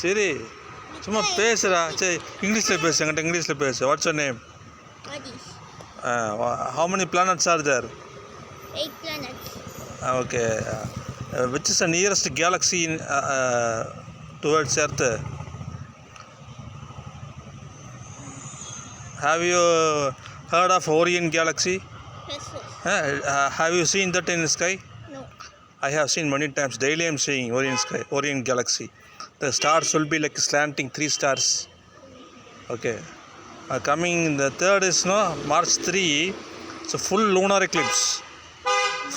சரி சும்மா பேசுகிறா. சரி இங்கிலீஷில் பேசு, என்கிட்ட இங்கிலீஷில் பேசு. What's your name? How many planets are there? 8 planets. Okay. Which is the nearest galaxy towards Earth? Have you heard of Orion Galaxy? Yes. Have you seen that in the sky? No. I have seen many times. Daily I am seeing Orion Galaxy. The stars will be like slanting 3 stars. Okay. Coming the third is March 3. It's a full lunar eclipse.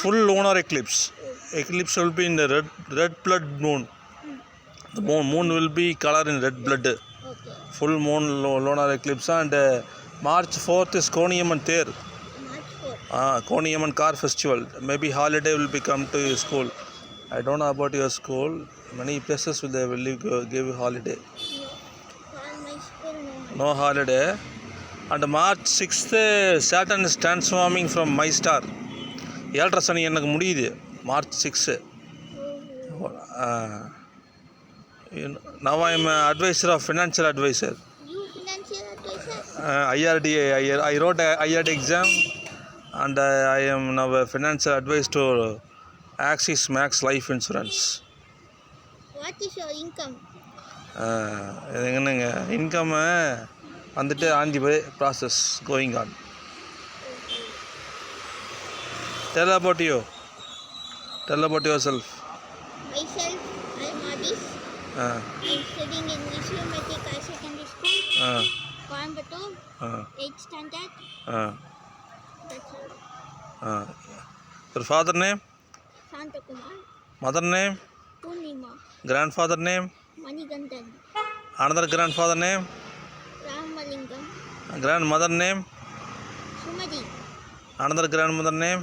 Full lunar eclipse. Eclipse will be in the red blood moon. The moon will be color in red blood. Okay. Full moon lunar eclipse. And March 4th is Koniyamman Ther. March 4th. Koniyamman car festival. Maybe holiday will become to your school. I don't know about your school. Many places will give you holiday. No. For my school, No holiday. And March 6th, Saturn is transforming from my star. ஏழரை சனி எனக்கு முடியுது March 6. Now I am an advisor of financial advisor. You financial advisor? IRDA. I wrote a IRD exam and I am now a financial advisor to Axis Max Life Insurance. What is your income? என்னங்க income வந்துட்டு on the way process going on. Tell about you. Tell about yourself. Myself, I am Adis. I am studying in Vishnu Metric High Secondary School, Coimbatore, 8th standard. That's all. Your father name? Santakumar. Mother name? Purnima. Grandfather name? Manigandan. Another grandfather name? Ramalingam. Grandmother name? Sumadi. Another grandmother name?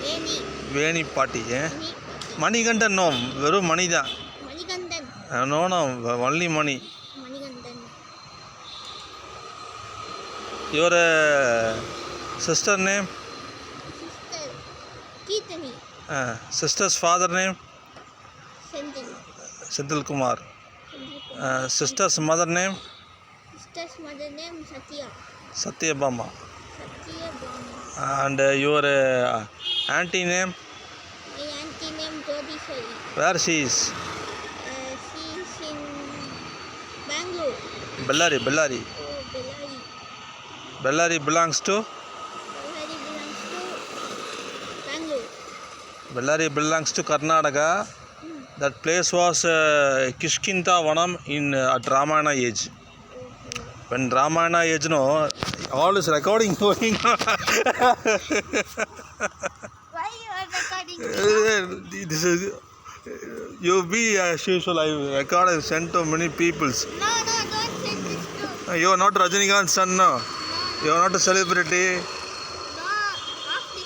Veni. Veni Patti. Veni. Manigandan no, வெறும் மணி தான். Manigandan. No, only money. Manigandan. Your sister name? Sister Keetani. Sister's father name? Senthil. Senthil Kumar. Kumar. Sister's mother name? Sister's mother name Satya. Satyabama. Satya Bama. And your auntie name? My auntie name Jodishwari. Where she is? She is in Bangalore. Bellary. Oh, Bellary. Bellary belongs to? Bellary belongs to Bangalore. Bellary belongs to Karnataka. That place was Kishkinta Vanam at Ramayana age. When Ramayana age, all is recording going on. Why you are recording? This is you be as usual. I record and send to many peoples. No, don't send this to. You are not Rajinikanth's son, no. You are not a celebrity.